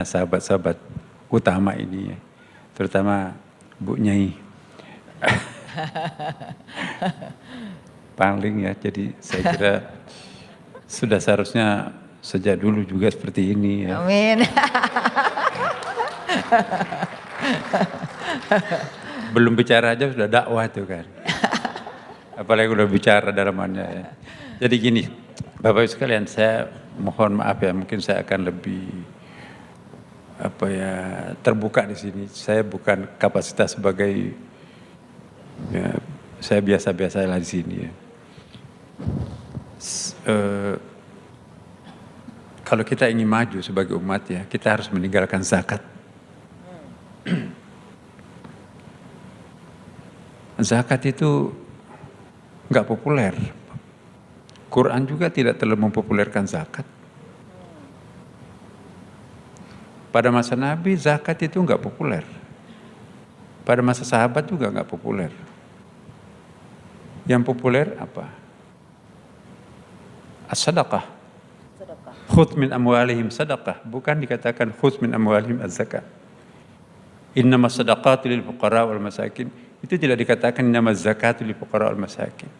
sahabat-sahabat utama ini, terutama Bu Nyai. Pangling ya, jadi saya kira sudah seharusnya sejak dulu juga seperti ini ya. Amin. Belum bicara aja sudah dakwah tuh kan. Apalagi udah bicara dalamannya ya. Jadi gini, Bapak Ibu sekalian, saya mohon maaf ya, mungkin saya akan lebih terbuka di sini. Saya bukan kapasitas sebagai ya, saya biasa-biasa lah di sini ya. Kalau kita ingin maju sebagai umat ya, kita harus meninggalkan zakat. Zakat itu nggak populer. Quran juga tidak terlalu mempopulerkan zakat. Pada masa Nabi zakat itu nggak populer. Pada masa sahabat juga nggak populer. Yang populer apa? As-sadaqah. Khudh min amwalihim sadaqah. Bukan dikatakan khudh min amwalihim az-zakah. Innamas sadaqatu lil fuqara wal masakin. Itu tidak dikatakan innamaz zakatu lil fuqara wal masakin.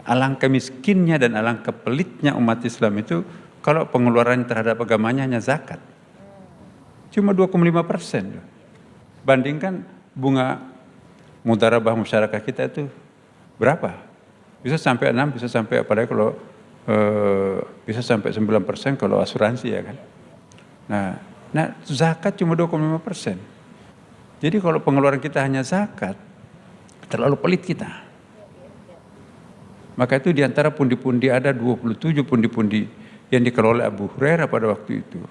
Alangkah miskinnya dan alangkah pelitnya umat Islam itu kalau pengeluaran terhadap agamanya hanya zakat. Cuma 2,5%. Bandingkan bunga mudharabah masyarakat kita itu berapa? Bisa sampai 6, bisa sampai apalagi kalau bisa sampai 9% kalau asuransi ya kan. Nah zakat cuma 2,5%. Jadi kalau pengeluaran kita hanya zakat, terlalu pelit kita. Maka itu diantara pundi-pundi ada 27 pundi-pundi yang dikelola Abu Hurairah pada waktu itu.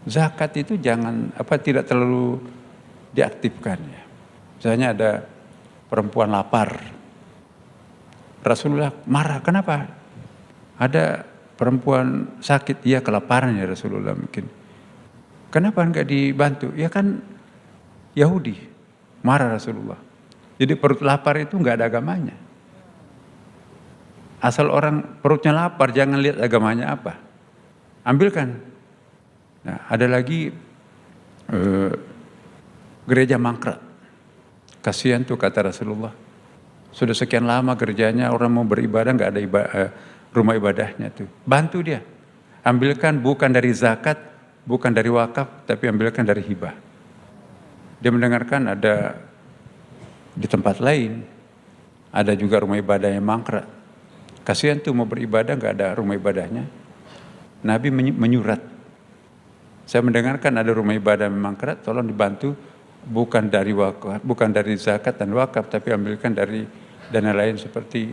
Zakat itu tidak terlalu diaktifkan ya. Misalnya ada perempuan lapar. Rasulullah marah, kenapa? Ada perempuan sakit, iya kelaparan ya Rasulullah mungkin. Kenapa enggak dibantu? Ya kan Yahudi, marah Rasulullah. Jadi perut lapar itu enggak ada agamanya. Asal orang perutnya lapar, jangan lihat agamanya apa. Ambilkan. Nah, ada lagi gereja mangkrak. Kasihan tuh kata Rasulullah. Sudah sekian lama gerejanya orang mau beribadah nggak ada rumah ibadahnya tuh. Bantu dia. Ambilkan bukan dari zakat, bukan dari wakaf, tapi ambilkan dari hibah. Dia mendengarkan ada di tempat lain, ada juga rumah ibadah yang mangkrak. Kasihan tuh mau beribadah nggak ada rumah ibadahnya. Nabi menyurat. Saya mendengarkan ada rumah ibadah memang mangkrak, tolong dibantu bukan dari wakaf, bukan dari zakat dan wakaf, tapi ambilkan dari dana lain seperti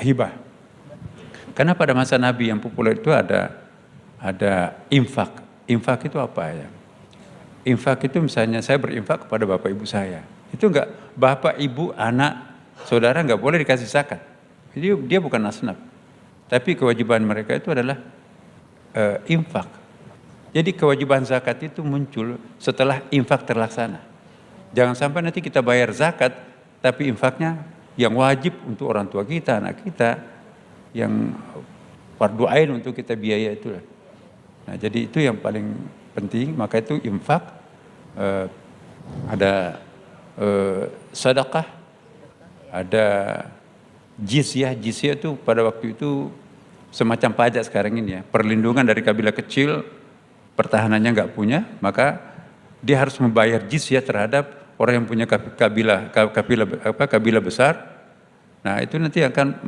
hibah. Karena pada masa Nabi yang populer itu ada infak. Infak itu apa ya? Infak itu misalnya saya berinfak kepada bapak ibu saya. Itu enggak bapak, ibu, anak, saudara enggak boleh dikasih zakat. Jadi dia bukan asnaf. Tapi kewajiban mereka itu adalah infak. Jadi kewajiban zakat itu muncul setelah infak terlaksana. Jangan sampai nanti kita bayar zakat, tapi infaknya yang wajib untuk orang tua kita, anak kita, yang fardu ain untuk kita biaya itu. Nah, jadi itu yang paling penting. Maka itu infak, ada sedekah, ada jizyah. Jizyah itu pada waktu itu semacam pajak sekarang ini ya, perlindungan dari kabilah kecil, pertahanannya nggak punya, maka dia harus membayar jizyah terhadap orang yang punya kabilah besar. Nah itu nanti akan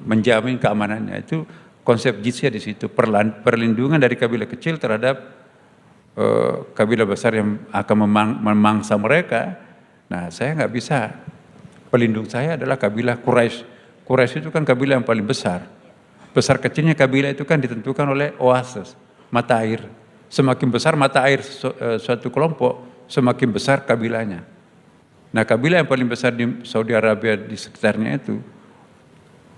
menjamin keamanannya. Itu konsep jizyah di situ, perlindungan dari kabilah kecil terhadap kabilah besar yang akan memangsa mereka. Nah saya nggak bisa, pelindung saya adalah kabilah Quraisy. Quraisy itu kan kabilah yang paling besar. Besar kecilnya kabilah itu kan ditentukan oleh oasis, mata air. Semakin besar mata air suatu kelompok, semakin besar kabilahnya. Nah kabilah yang paling besar di Saudi Arabia di sekitarnya itu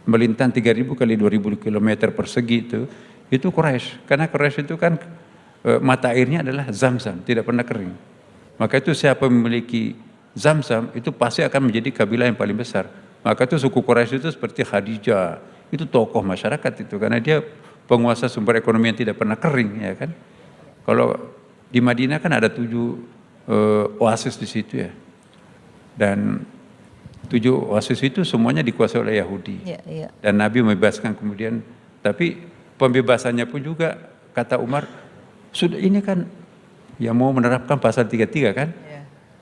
melintang 3.000 kali 2.000 km persegi itu Quraisy. Karena Quraisy itu kan mata airnya adalah Zam-Zam, tidak pernah kering. Maka itu siapa memiliki Zam-Zam itu pasti akan menjadi kabilah yang paling besar. Maka itu suku Quraisy itu seperti Khadijah, itu tokoh masyarakat itu karena dia penguasa sumber ekonomi yang tidak pernah kering, ya kan? Kalau di Madinah kan ada 7 oasis di situ ya, dan 7 oasis itu semuanya dikuasai oleh Yahudi. Dan Nabi membebaskan kemudian, tapi pembebasannya pun juga kata Umar, sudah ini kan ya mau menerapkan pasal 33 kan?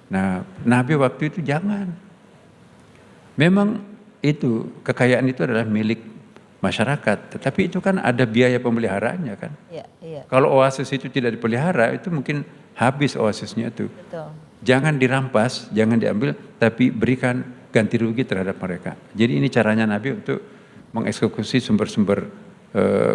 Nah, Nabi waktu itu jangan. Memang itu kekayaan itu adalah milik masyarakat, tetapi itu kan ada biaya pemeliharaannya kan. Kalau oasis itu tidak dipelihara, itu mungkin habis oasisnya itu. Jangan dirampas, jangan diambil, tapi berikan ganti rugi terhadap mereka. Jadi ini caranya Nabi untuk mengeksekusi sumber-sumber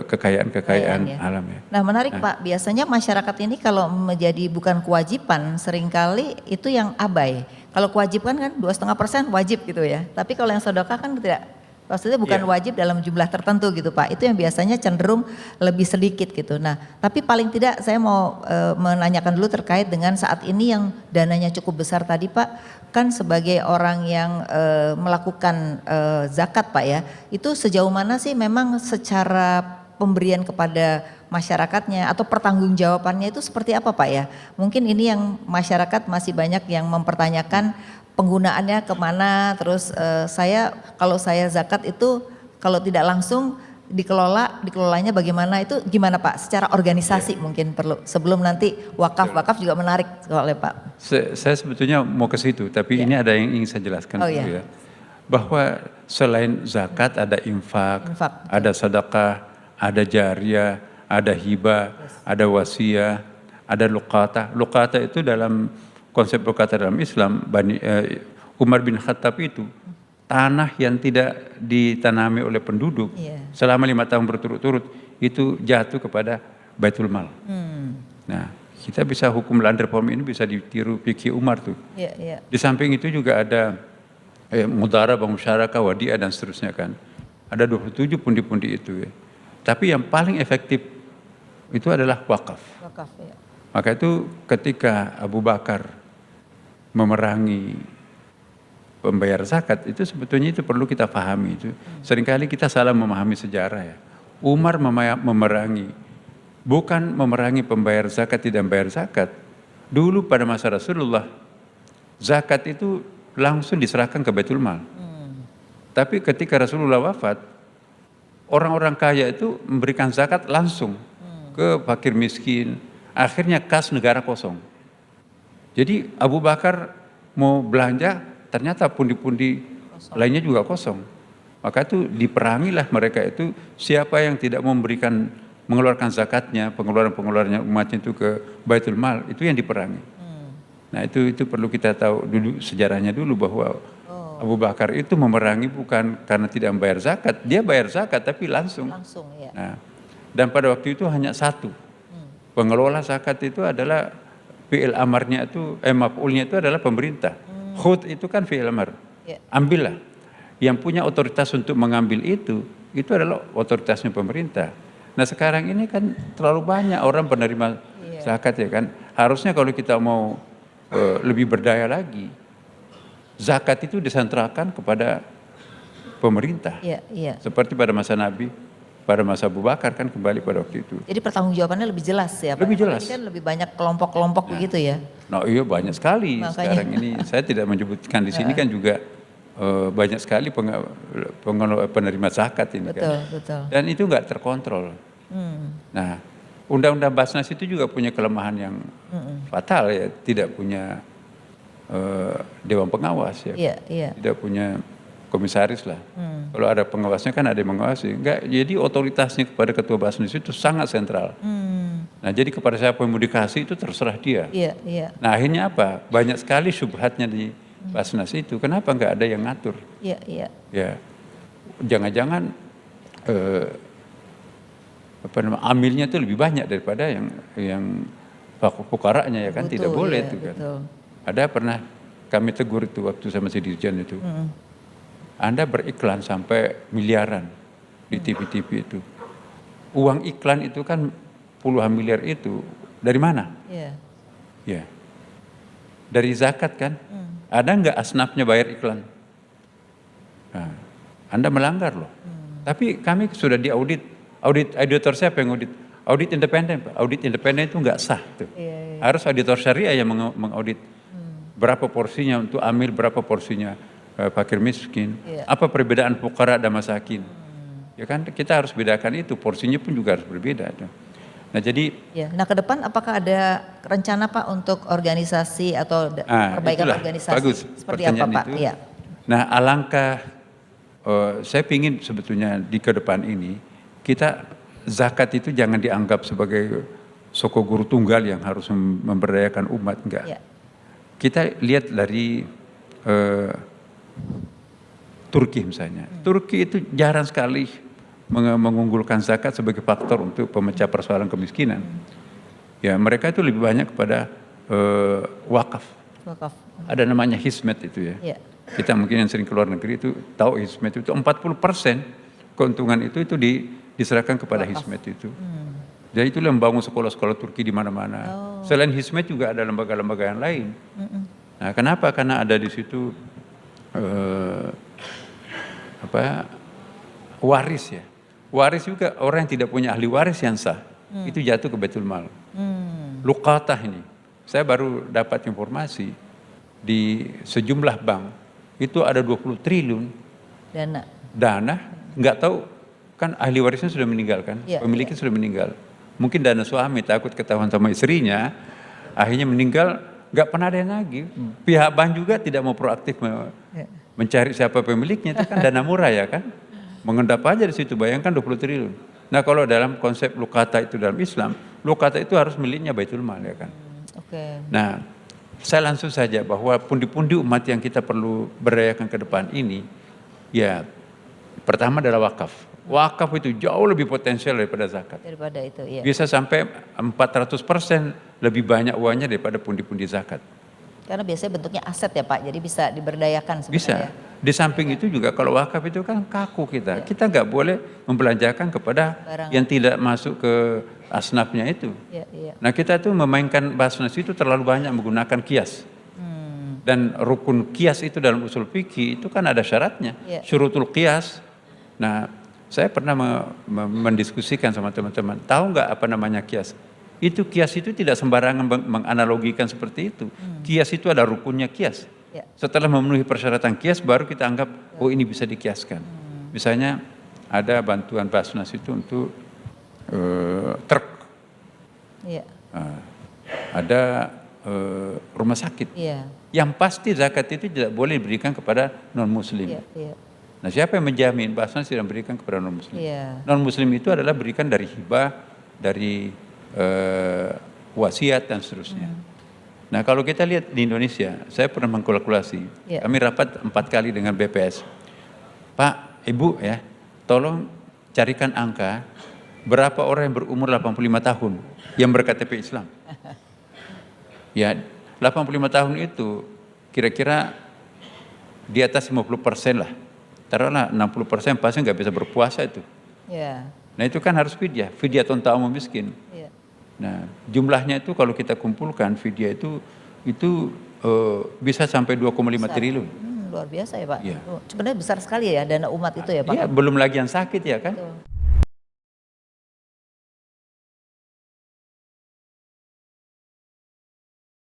kekayaan alam ya. Nah menarik Pak, biasanya masyarakat ini kalau menjadi bukan kewajiban, seringkali itu yang abai. Kalau kewajiban kan 2,5% wajib gitu ya. Tapi kalau yang sedekah kan tidak, maksudnya bukan wajib dalam jumlah tertentu gitu Pak. Itu yang biasanya cenderung lebih sedikit gitu. Nah tapi paling tidak saya mau menanyakan dulu terkait dengan saat ini yang dananya cukup besar tadi Pak. Kan sebagai orang yang melakukan zakat Pak ya, itu sejauh mana sih memang secara pemberian kepada masyarakatnya atau pertanggungjawabannya itu seperti apa Pak ya? Mungkin ini yang masyarakat masih banyak yang mempertanyakan penggunaannya kemana, terus kalau saya zakat itu kalau tidak langsung dikelolanya bagaimana, itu gimana Pak? Secara organisasi mungkin perlu, sebelum nanti wakaf juga menarik soalnya Pak. Saya sebetulnya mau ke situ, tapi ini ada yang ingin saya jelaskan dulu ya. Bahwa selain zakat ada infak, ada sedekah, ada jariyah, ada hibah, ada wasiyah, ada luqatah. Luqatah itu dalam konsep luqatah dalam Islam, Umar bin Khattab itu tanah yang tidak ditanami oleh penduduk selama 5 tahun berturut-turut itu jatuh kepada Baitul Mal. Nah, kita bisa hukum land reform ini bisa ditiru fikih Umar tuh. Di samping itu juga ada mudharabah, musyarakah, wadiah dan seterusnya kan. Ada 27 pundi-pundi itu ya. Tapi yang paling efektif itu adalah wakaf. Maka itu ketika Abu Bakar memerangi pembayar zakat, itu sebetulnya itu perlu kita pahami itu. Seringkali kita salah memahami sejarah ya. Umar memerangi, bukan memerangi pembayar zakat tidak membayar zakat. Dulu pada masa Rasulullah, zakat itu langsung diserahkan ke Baitul Mal. Tapi ketika Rasulullah wafat, orang-orang kaya itu memberikan zakat langsung ke fakir miskin. Akhirnya kas negara kosong. Jadi Abu Bakar mau belanja, ternyata pundi-pundi lainnya juga kosong. Maka itu diperangilah mereka itu, siapa yang tidak memberikan, mengeluarkan zakatnya, pengeluaran-pengeluarannya umatnya itu ke Baitul Mal, itu yang diperangi. Nah itu perlu kita tahu dulu sejarahnya dulu, bahwa Abu Bakar itu memerangi bukan karena tidak membayar zakat, dia bayar zakat tapi langsung. Nah, dan pada waktu itu hanya satu, pengelola zakat itu adalah fi'il amarnya itu, maf'ulnya itu adalah pemerintah. Khud itu kan fi'il amar, ambillah. Yang punya otoritas untuk mengambil itu adalah otoritasnya pemerintah. Nah sekarang ini kan terlalu banyak orang penerima zakat ya kan. Harusnya kalau kita mau lebih berdaya lagi, zakat itu disentralkan kepada pemerintah. Seperti pada masa Nabi, pada masa Abu Bakar kan kembali pada waktu itu. Jadi pertanggungjawabannya lebih jelas ya Pak? Lebih jelas. Kan lebih banyak kelompok-kelompok begitu ya? Nah iya banyak sekali. Makanya. Sekarang ini saya tidak menyebutkan di sini kan juga banyak sekali penerima zakat ini kan. Dan itu nggak terkontrol. Nah Undang-Undang Basnas itu juga punya kelemahan yang fatal ya, tidak punya dewan pengawas ya, tidak punya komisaris lah. Kalau ada pengawasnya kan ada yang mengawasi. Enggak, jadi otoritasnya kepada ketua Basnas itu sangat sentral. Nah jadi kepada siapa yang mau dikasih itu terserah dia. Nah akhirnya apa? Banyak sekali syubhatnya di Basnas itu. Kenapa nggak ada yang ngatur? Ya, jangan-jangan amilnya itu lebih banyak daripada yang fukaranya ya kan. Betul, tidak boleh itu kan. Ada pernah kami tegur itu waktu saya masih dirjen itu. Anda beriklan sampai miliaran di TV-TV itu. Uang iklan itu kan puluhan miliar itu dari mana? Ya, dari zakat kan. Ada nggak asnafnya bayar iklan? Nah, Anda melanggar loh. Tapi kami sudah diaudit Auditor siapa yang audit? Audit independen, Pak. Audit independen itu nggak sah tuh. Harus auditor syariah yang mengaudit. Berapa porsinya untuk amil, berapa porsinya fakir miskin. Apa perbedaan fuqara dan masakin. Ya kan kita harus bedakan itu, porsinya pun juga harus berbeda tuh. Nah jadi, Nah ke depan apakah ada rencana Pak untuk organisasi atau perbaikan itulah, organisasi? bagus Seperti apa pertanyaan Pak? itu. Iya. Nah alangkah, saya ingin sebetulnya di ke depan ini, kita zakat itu jangan dianggap sebagai soko guru tunggal yang harus memberdayakan umat, enggak. Iya. Kita lihat dari Turki misalnya. Turki itu jarang sekali mengunggulkan zakat sebagai faktor untuk pemecah persoalan kemiskinan. Ya mereka itu lebih banyak kepada wakaf. Wakaf. Ada namanya hismet itu ya. Iya. Kita mungkin yang sering keluar negeri itu tahu hismet itu 40% keuntungan itu diserahkan kepada hismet itu. Jadi itu membangun sekolah-sekolah Turki di mana-mana. Selain hismet juga ada lembaga-lembaga yang lain. Nah, kenapa? Karena ada di situ waris ya. Waris juga orang yang tidak punya ahli waris yang sah itu jatuh ke Baitul Mal. Luqatah ini, saya baru dapat informasi di sejumlah bank itu ada 20 triliun dana, nggak tahu kan ahli warisnya sudah meninggal kan, pemiliknya sudah meninggal. Mungkin dana suami takut ketahuan sama istrinya, akhirnya meninggal, nggak pernah ada yang lagi. Pihak bank juga tidak mau proaktif mencari siapa pemiliknya, itu kan dana murah ya kan. Mengendap aja di situ, bayangkan 20 triliun. Nah kalau dalam konsep lukata itu dalam Islam, lukata itu harus miliknya Baitul Mal ya kan. Nah saya langsung saja bahwa pundi-pundi umat yang kita perlu berdayakan ke depan ini, ya pertama adalah wakaf. Wakaf itu jauh lebih potensial daripada zakat. Daripada itu, ya. Bisa sampai 400% lebih banyak uangnya daripada pundi-pundi zakat. Karena biasanya bentuknya aset ya Pak, jadi bisa diberdayakan sebenarnya. Bisa. Di samping itu juga kalau wakaf itu kan kaku kita. Kita nggak boleh membelanjakan kepada yang tidak masuk ke asnafnya itu. Nah kita tuh memainkan basnas itu terlalu banyak menggunakan kias. Dan rukun kias itu dalam usul fikih itu kan ada syaratnya. Syurutul kias. Nah saya pernah mendiskusikan sama teman-teman. Tahu nggak apa namanya kias? Itu kias itu tidak sembarangan menganalogikan seperti itu. Kias itu ada rukunnya kias. Setelah memenuhi persyaratan kias baru kita anggap oh ini bisa dikiaskan. Misalnya ada bantuan basnas itu untuk truk. Ada rumah sakit. Yang pasti zakat itu tidak boleh diberikan kepada non muslim. Nah siapa yang menjamin basnas tidak memberikan kepada non muslim? Non muslim itu adalah berikan dari hibah, dari wasiat dan seterusnya. Nah kalau kita lihat di Indonesia, saya pernah mengkalkulasi, kami rapat 4 kali dengan BPS. Pak, Ibu ya, tolong carikan angka berapa orang yang berumur 85 tahun yang berKTP Islam. Ya, 85 tahun itu kira-kira di atas 50% lah. Taruhlah 60% pasti nggak bisa berpuasa itu. Nah itu kan harus fidyah, fidyatun ta'amu miskin. Nah jumlahnya itu kalau kita kumpulkan fidyah itu bisa sampai 2,5 triliun. Luar biasa ya Pak. Sebenarnya besar sekali ya dana umat itu ya Pak. Iya belum lagi yang sakit ya kan.